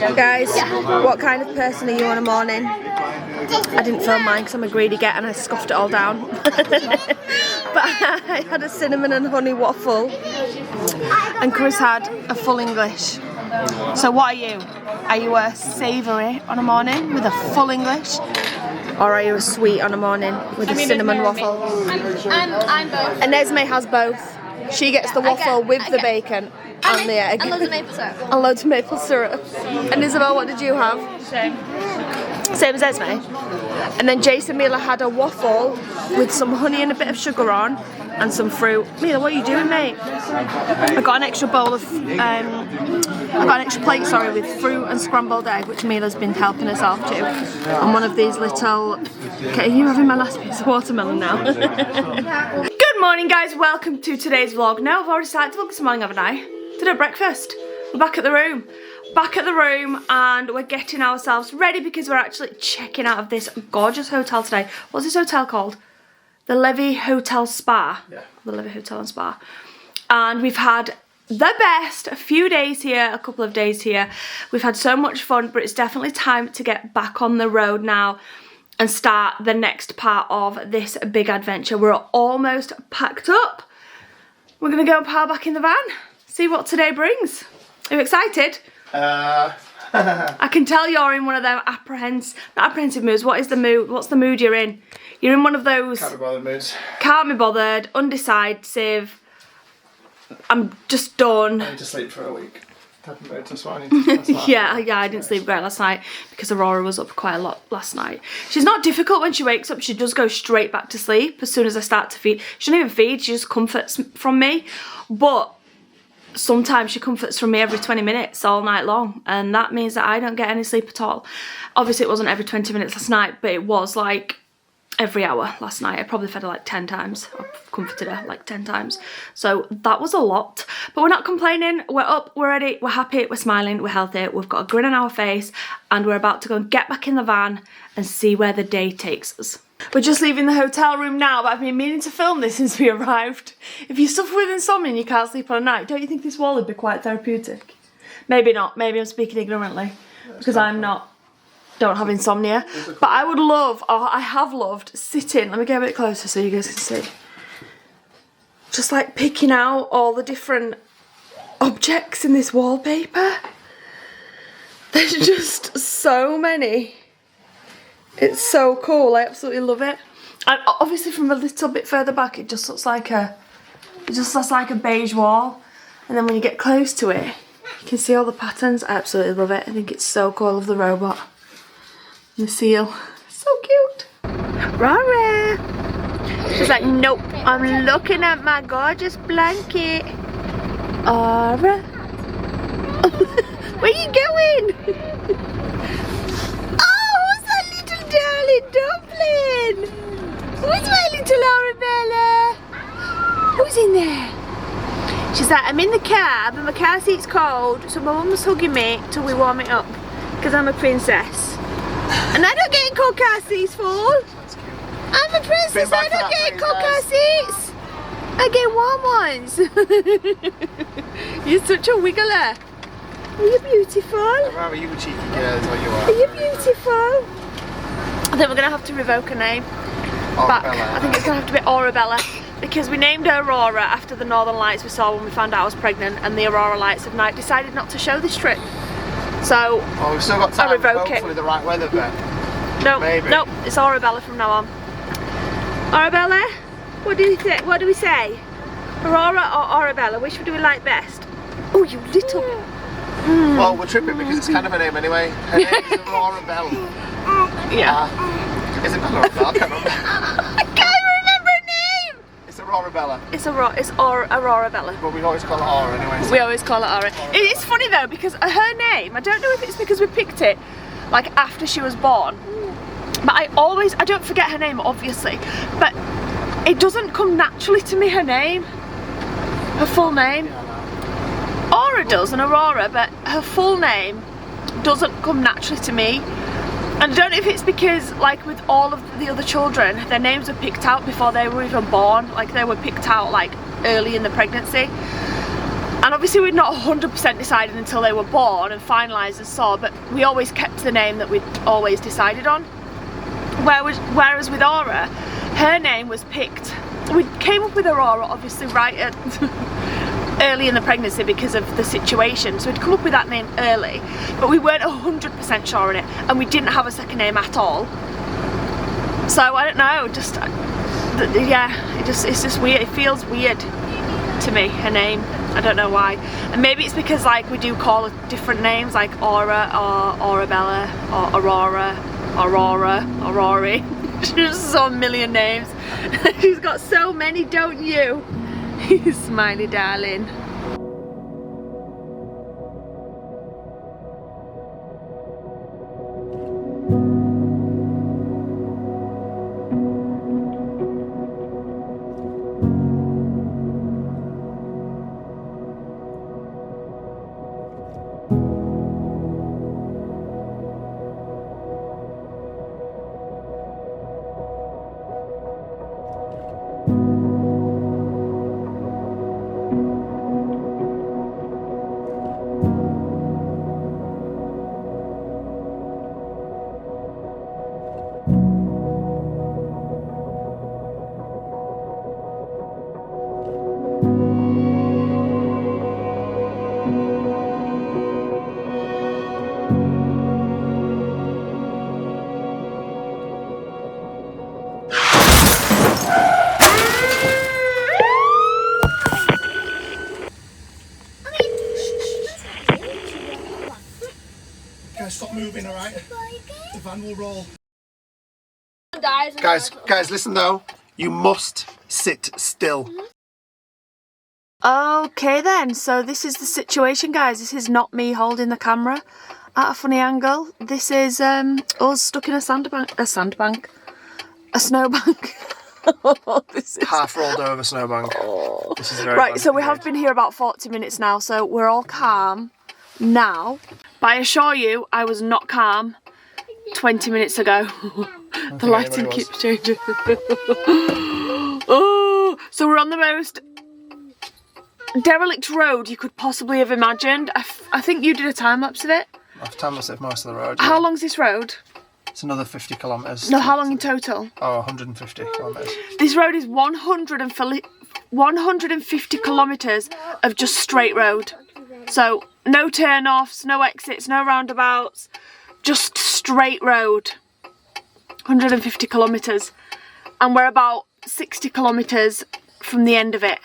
Guys, what kind of person are you on a morning? I didn't film mine because I'm a greedy get and I scoffed it all down. But I had a cinnamon and honey waffle and Chris had a full English. So what are you? Are you a savoury on a morning with a full English? Or are you a sweet on a morning with a cinnamon waffle? I'm both. And Esme has both. She gets the waffle with the bacon and the egg. And loads of maple syrup. And loads of maple syrup. And Isabel, what did you have? Same as Esme. And then Jason Mila had a waffle with some honey and a bit of sugar on and some fruit. Mila, what are you doing, mate? I got an extra bowl of, I got an extra plate, sorry, with fruit and scrambled egg, which Mila's been helping us out to. And one of these little, okay, are you having my last piece of watermelon now? Good morning, guys, welcome to today's vlog. Now I've already started to vlog this morning, haven't I? Did a breakfast. We're back at the room. And we're getting ourselves ready because we're actually checking out of this gorgeous hotel today. What's this hotel called? The Levy Hotel Spa. Yeah. The Levy Hotel and Spa. And we've had the best, a few days here, a couple of days here. We've had so much fun, but it's definitely time to get back on the road now and start the next part of this big adventure. We're almost packed up. We're gonna go and power back in the van, see what today brings. Are you excited? I can tell you're in one of them apprehensive moods. What is the mood? What's the mood you're in? You're in one of those can't be bothered moods. Can't be bothered, undecisive. I'm just done. I need to sleep for a week. Yeah, I didn't sleep great last night because Aurora was up quite a lot last night. She's not difficult when she wakes up. She does go straight back to sleep as soon as I start to feed. She doesn't even feed, she just comforts from me. But sometimes she comforts from me every 20 minutes all night long, and that means that I don't get any sleep at all. Obviously it wasn't every 20 minutes last night, but it was like every hour last night. I probably fed her like 10 times. I comforted her like 10 times. So that was a lot. But we're not complaining. We're up, we're ready, we're happy, we're smiling, we're healthy. We've got a grin on our face and we're about to go and get back in the van and see where the day takes us. We're just leaving the hotel room now, but I've been meaning to film this since we arrived. If you suffer with insomnia and you can't sleep on a night, don't you think this wall would be quite therapeutic? Maybe not. Maybe I'm speaking ignorantly because don't have insomnia. But I would love, or I have loved, sitting, let me get a bit closer so you guys can see. Just like picking out all the different objects in this wallpaper. There's just so many. It's so cool, I absolutely love it. And obviously from a little bit further back it just looks like a beige wall. And then when you get close to it, you can see all the patterns. I absolutely love it. I think it's so cool. I love the robot. The seal. So cute. Rara. She's like, nope, I'm looking at my gorgeous blanket. Aura. Where are you going? Oh, who's that little darling dumpling? Who's my little Arabella? Who's in there? She's like, I'm in the car, but my car seat's cold, so my mum's hugging me till we warm it up, because I'm a princess. And I don't get in cold car seats, fool. I'm a princess, I don't get in cold car seats. I get warm ones. You're such a wiggler. Are you beautiful? Are you a cheeky girl is what you are? Are you beautiful? I think we're going to have to revoke her name back. I think it's going to have to be Aurabella, because we named her Aurora after the northern lights we saw when we found out I was pregnant, and the aurora lights of night decided not to show this trip. So well, we've still got time. I revoke it. Hopefully the right weather bit. Nope, it's Aurabella from now on. Aurabella, what do we say? Aurora or Arabella? Which one do we like best? Oh, you little. Well, we're tripping because it's kind of a name anyway. Her name is Aurora Bell. Yeah. Is it Bella or Bell? I can't remember. I can't remember her name. It's Aurora Bella. It's Aurora Bella. But we always call it Aura anyway. So. We always call it Aura. It's funny though because her name, I don't know if it's because we picked it like after she was born, but I don't forget her name obviously, but it doesn't come naturally to me, her name, her full name. Aura does, and Aurora, but her full name doesn't come naturally to me. And I don't know if it's because, like with all of the other children, their names were picked out before they were even born. Like they were picked out like early in the pregnancy. And obviously we'd not 100% decided until they were born and finalised and saw, but we always kept the name that we'd always decided on. Whereas with Aura, her name was picked. We came up with Aurora obviously right at early in the pregnancy because of the situation, so we'd come up with that name early, but we weren't 100% sure on it, and we didn't have a second name at all. So I don't know, just yeah, it's just weird. It feels weird to me, her name. I don't know why. And maybe it's because like we do call her different names like Aura or Aurabella or Aurora, Aurori. She's so a million names. She's got so many, don't you? Smiley darling. Stop moving, alright? The van will roll. Guys, listen though. You must sit still. Okay then, so this is the situation, guys. This is not me holding the camera at a funny angle. This is us stuck in a snowbank. This is Half rolled over snowbank. Oh. This is very right. So we have been here about 40 minutes now, so we're all calm now. But I assure you, I was not calm 20 minutes ago. The lighting keeps changing. Oh, so we're on the most derelict road you could possibly have imagined. I think you did a time lapse of it. I've time lapsed most of the road. How long's this road? It's another 50 kilometres. No, how long in total? Oh, 150 kilometres. This road is 150 kilometres of just straight road. So no turn-offs, no exits, no roundabouts, just straight road. 150 kilometres. And we're about 60 kilometres from the end of it.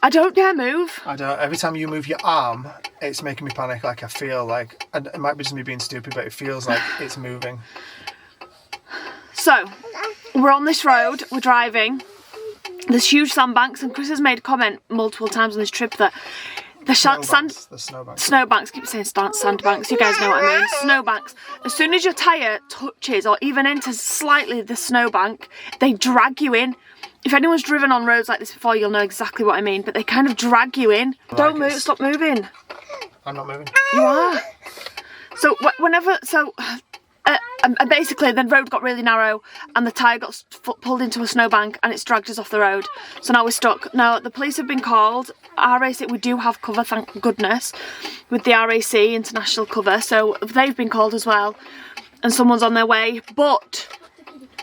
I don't dare move. I don't. Every time you move your arm, it's making me panic. Like I feel like, and it might be just me being stupid, but it feels like it's moving. So, we're on this road, we're driving. There's huge sandbanks, and Chris has made a comment multiple times on this trip that the snowbanks, keep saying sandbanks, you guys know what I mean, snowbanks. As soon as your tyre touches or even enters slightly the snowbank, they drag you in. If anyone's driven on roads like this before, you'll know exactly what I mean, but they kind of drag you in. Don't move, stop moving. I'm not moving. You are. So basically the road got really narrow and the tyre got pulled into a snowbank and it's dragged us off the road. So now we're stuck. Now the police have been called. RAC, we do have cover, thank goodness, with the RAC international cover. So they've been called as well and someone's on their way. But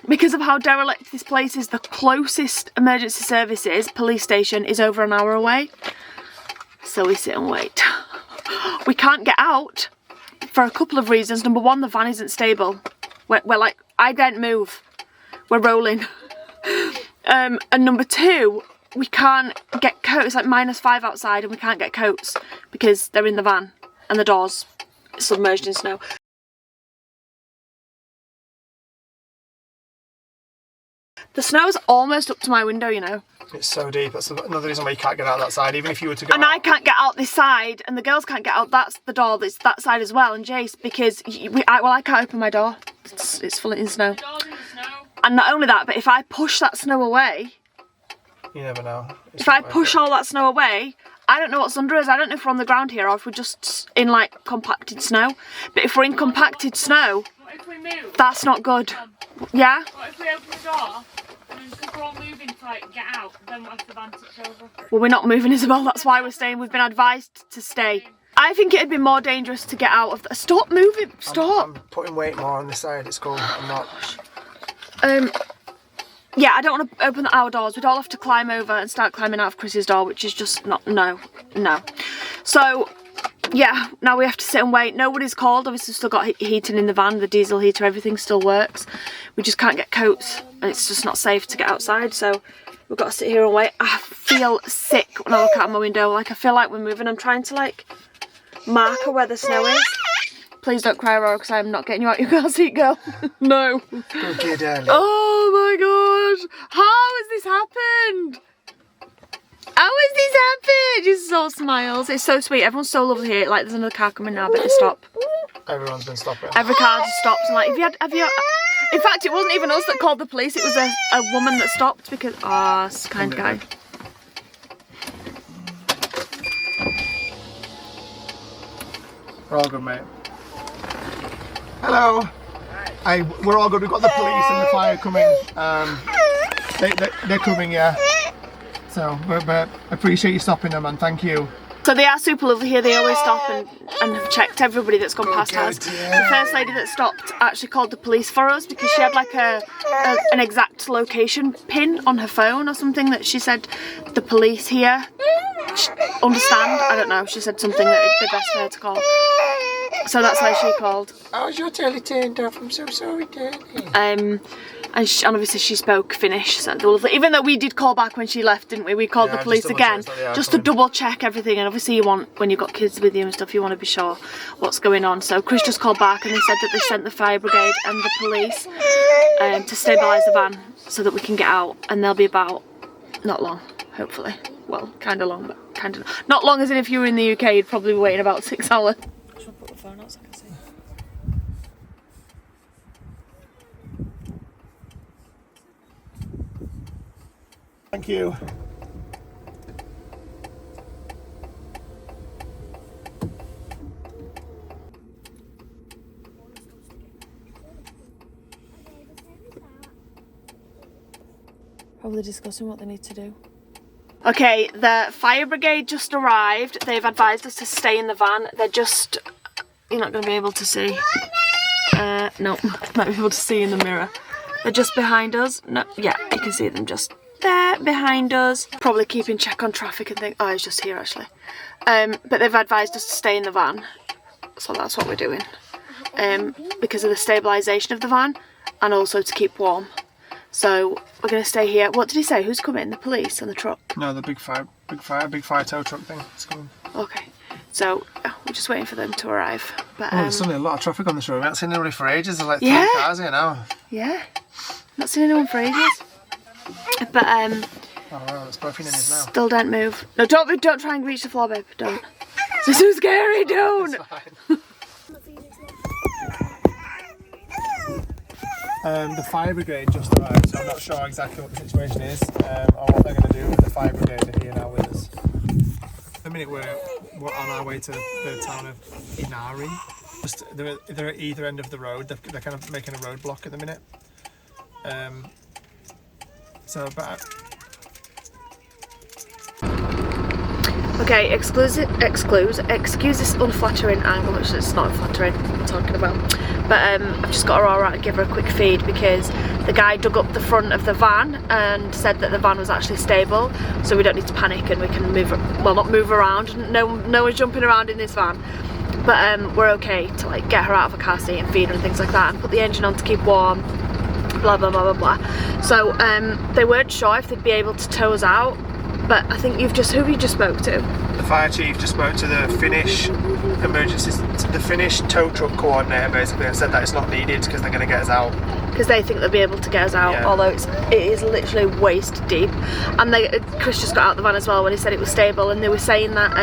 because of how derelict this place is, the closest emergency services police station is over an hour away. So we sit and wait. We can't get out for a couple of reasons. Number one, the van isn't stable. We're like, I don't move. We're rolling. And number two, we can't get coats. It's like -5 outside and we can't get coats because they're in the van and the doors submerged in snow. The snow's almost up to my window, you know. It's so deep. That's another reason why you can't get out that side, even if you were to go And I can't get out this side, and the girls can't get out the door that's that side as well, and Jace, because I can't open my door. It's full in snow. And not only that, but if I push that snow away... You never know. If I push all that snow away, I don't know what's under us. I don't know if we're on the ground here or if we're just in, like, compacted snow. But if we're in compacted snow, what if we move? that's not good. Yeah? What if we open the door? And because we're all moving to like get out, then once the van tips over. Well, we're not moving, Isabel, that's why we're staying. We've been advised to stay. I think it'd be more dangerous to get out of the... Stop moving, stop! I'm putting weight more on this side, it's cool. I'm not... Yeah, I don't want to open our doors. We'd all have to climb over and start climbing out of Chris's door, which is just not... No. So... Yeah, now we have to sit and wait. Nobody's called. Obviously, we've still got heating in the van, the diesel heater, everything still works. We just can't get coats, and it's just not safe to get outside, so we've got to sit here and wait. I feel sick when I look out my window. Like, I feel like we're moving. I'm trying to, like, mark where the snow is. Please don't cry, Aurora, because I'm not getting you out your car seat, girl. No. Good kid, darling. Oh, my gosh. How has this happened? How has this happened? Just all smiles. It's so sweet. Everyone's so lovely here. Like, there's another car coming now, but they stop. Everyone's been stopping. Every car just stops. And like, have you? In fact, it wasn't even us that called the police. It was a woman that stopped because, it's kind guy. We're all good, mate. Hello. We're all good. We've got the police and the fire coming. They're coming, yeah. So, but I appreciate you stopping them, and thank you. So they are super lovely here. They always stop and have checked everybody that's gone past us. Yeah. The first lady that stopped actually called the police for us because she had like an exact location pin on her phone or something that she said the police here understand. I don't know. She said something that it'd be best for her to call. So that's why she called. How's your telly turned off? I'm so sorry, Daddy. And obviously she spoke Finnish, so they were lovely. Even though we did call back when she left, didn't we? We called the police again, just to double check everything. And obviously you want, when you've got kids with you and stuff, you want to be sure what's going on. So Chris just called back and they said that they sent the fire brigade and the police to stabilise the van so that we can get out. And they'll be about, not long, hopefully. Well, kind of long, but kind of not long as in if you were in the UK, you'd probably be waiting about 6 hours. Should I put the phone out so I can see? Thank you. Probably discussing what they need to do. Okay, the fire brigade just arrived. They've advised us to stay in the van. They're just... You're not going to be able to see. No, might be able to see in the mirror. They're just behind us. No, yeah, you can see them just there behind us. Probably keeping check on traffic and things. Oh, he's just here actually. But they've advised us to stay in the van. So that's what we're doing. Because of the stabilisation of the van and also to keep warm. So we're going to stay here. What did he say? Who's coming? The police and the truck? No, the big fire tow truck thing. It's coming. Okay. So we're just waiting for them to arrive. But there's suddenly a lot of traffic on this road. We haven't seen anybody for ages. There's like 3 cars here now. Yeah. Not seen anyone for ages. But oh wow, it's buffing in his now. Still don't move. No, don't try and reach the floor, babe. Don't. It's so scary. Don't. It's fine. The fire brigade just arrived, so I'm not sure exactly what the situation is or what they're going to do, but the fire brigade are here now with us. At the minute we're on our way to the town of Inari. Just they're at either end of the road. They're kind of making a roadblock at the minute. Okay, excuse this unflattering angle, which is not unflattering, what I'm talking about. But I've just got Aurora to give her a quick feed because the guy dug up the front of the van and said that the van was actually stable, so we don't need to panic and we can move, well, not move around. No one's jumping around in this van. But we're okay to like get her out of a car seat and feed her and things like that and put the engine on to keep warm, blah blah blah blah blah. So they weren't sure if they'd be able to tow us out, but I think who have you just spoke to? The fire chief just spoke to the Finnish the Finnish tow truck coordinator basically and said that it's not needed because they're going to get us out. Because they think they'll be able to get us out, yeah. Although it is literally waist deep. And Chris just got out the van as well when he said it was stable, and they were saying that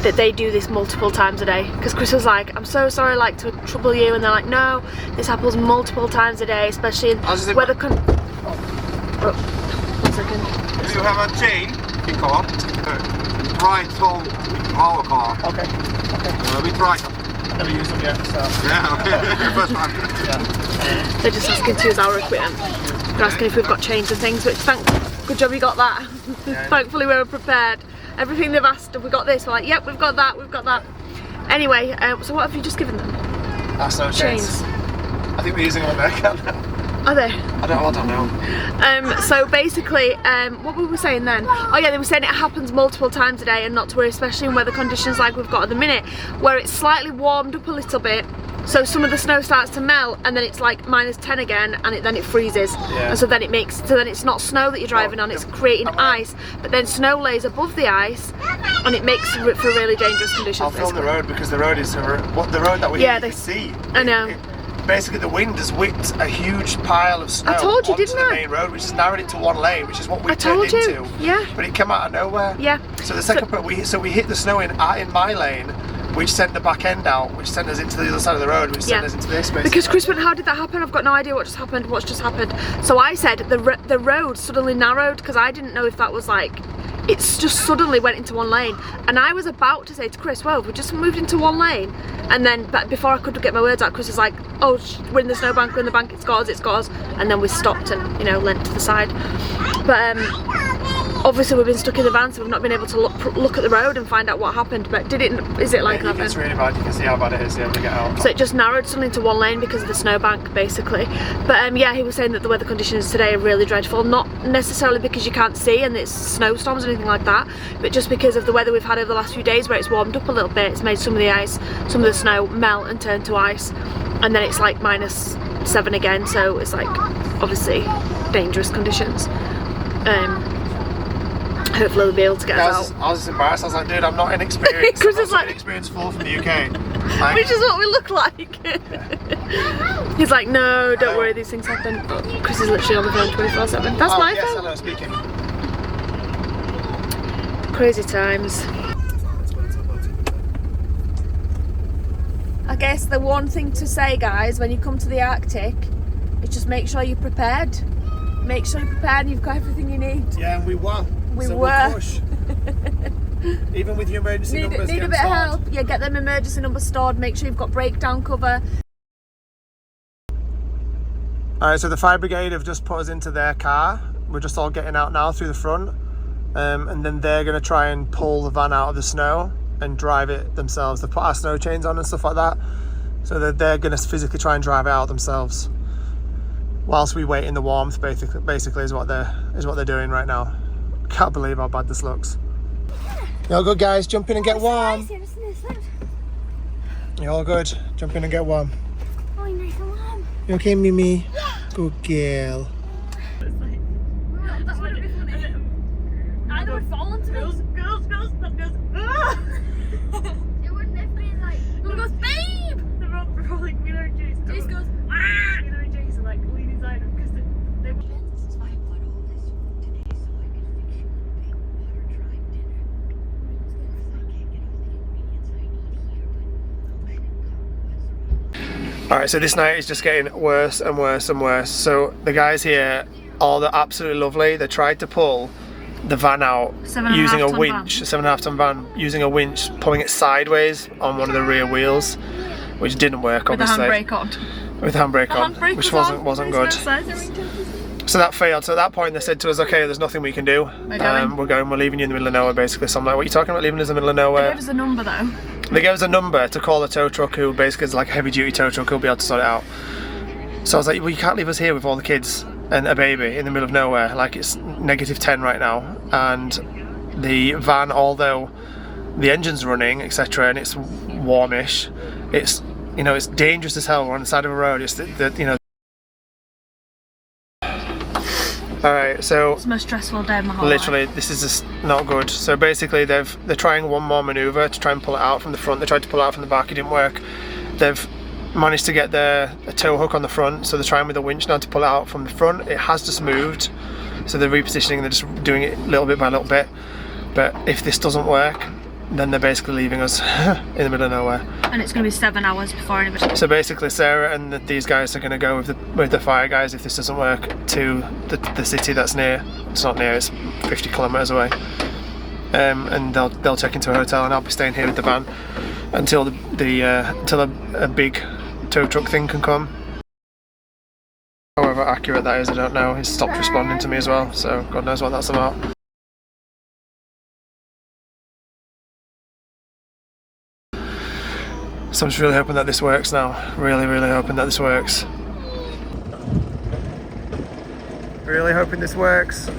that they do this multiple times a day. Because Chris was like, I'm so sorry like to trouble you, and they're like, no, this happens multiple times a day, especially in weather one second. Do you have a chain pickup right from our car? Okay. With right. Never used them yet, so. Yeah, first time. Yeah. They're just asking to use our equipment. They're asking if we've got chains and things, which good job you got that. Yeah. Thankfully we were prepared. Everything they've asked, have we got this? We're like, yep, we've got that, we've got that. Anyway, so what have you just given them? That's no chains. I think we're using them on America now. Are they? I don't know. So basically, what were we saying then? Oh yeah, they were saying it happens multiple times a day and not to worry, especially in weather conditions like we've got at the minute, where it's slightly warmed up a little bit. So some of the snow starts to melt and then it's like -10 again and then it freezes. Yeah. And so then it's not snow that you're driving on, it's creating ice. But then snow lays above the ice and it makes for really dangerous conditions. I'll film the road because the road is the road that we can see. I know. Basically the wind has whipped a huge pile of snow I told you, onto didn't the I? main road, which has narrowed it to one lane, which is what we I turned told you. into. Yeah. But it came out of nowhere. Yeah. So the second part, we hit the snow in my lane, which sent the back end out, which sent us into the other side of the road, which sent us into this basically. Because Chris went, how did that happen? I've got no idea what just happened. What's just happened? So I said the road suddenly narrowed because I didn't know if that was like, it's just suddenly went into one lane. And I was about to say to Chris, whoa, we just moved into one lane. And then but before I could get my words out, Chris was like, oh, we're in the snowbank, we're in the bank, it's got us. And then we stopped and, you know, leant to the side. But obviously we've been stuck in the van, so we've not been able to look at the road and find out what happened. But is it like that? It's really bad, you can see how bad it is to get out. So it just narrowed suddenly to one lane because of the snowbank basically. But yeah, he was saying that the weather conditions today are really dreadful, not necessarily because you can't see and it's snowstorms or anything like that, but just because of the weather we've had over the last few days where it's warmed up a little bit. It's made some of the ice, some of the snow melt and turn to ice, and then it's like -7 again, so it's like obviously dangerous conditions. Hopefully we'll be able to get us out. I was just embarrassed. I was like, dude, I'm not inexperienced. Chris I'm is not like, inexperienced full from the UK. Like, which is what we look like. He's like, no, don't worry, these things happen. But Chris is literally on the phone 24/7. That's my yes, phone. hello, speaking. Crazy times. I guess the one thing to say, guys, when you come to the Arctic is just make sure you're prepared. Make sure you're prepared and you've got everything you need. Yeah, and we were. We so were. We'll push. Even with your emergency numbers, need a bit of help. Yeah, get them emergency numbers stored. Make sure you've got breakdown cover. Alright, so the fire brigade have just put us into their car. We're just all getting out now through the front. And then they're going to try and pull the van out of the snow and drive it themselves. They've put our snow chains on and stuff like that. So they're going to physically try and drive it out themselves. Whilst we wait in the warmth, basically is what they're doing right now. Can't believe how bad this looks. You all good, guys? Jump in and get warm. You all good? Jump in and get warm. Oh, nice and warm. You okay, Mimi? Yeah. Good girl. Either would fall into me. Girls. It wouldn't have been like. One goes, babe! They're all like, Wheeler and Jace. Jace goes, ah! Wheeler and Jace are like leaning inside him because they were. Alright, so this night is just getting worse and worse and worse. So the guys here, they're absolutely lovely. They tried to pull the van out using a winch, a 7.5 ton van, using a winch, pulling it sideways on one of the rear wheels, which didn't work obviously. With the handbrake on. With the handbrake on, which wasn't good. So that failed. So at that point they said to us, okay, there's nothing we can do. We're leaving you in the middle of nowhere basically. So I'm like, what are you talking about, leaving us in the middle of nowhere? They gave us a number though. They gave us a number to call a tow truck who basically is like a heavy duty tow truck who'll be able to sort it out. So I was like, well, you can't leave us here with all the kids and a baby in the middle of nowhere. Like, it's -10 right now, and the van, although the engine's running, etc., and it's warmish, it's, you know, it's dangerous as hell. We're on the side of a road. It's you know. Alright, so it's the most stressful day of my whole literally life. This is just not good. So basically they're trying one more manoeuvre to try and pull it out from the front. They tried to pull it out from the back, it didn't work. They've managed to get a tow hook on the front, so they're trying with a winch now to pull it out from the front. It has just moved, so they're repositioning, they're just doing it little bit by little bit. But if this doesn't work, then they're basically leaving us in the middle of nowhere. And it's going to be 7 hours before anybody. So basically Sarah and these guys are going to go with the fire guys, if this doesn't work, to the city that's near. It's not near, it's 50 kilometres away. and they'll check into a hotel, and I'll be staying here with the van until until a big tow truck thing can come. However accurate that is, I don't know. He's stopped responding to me as well, so God knows what that's about. So I'm just really hoping that this works now. Really hoping that this works. Really hoping this works.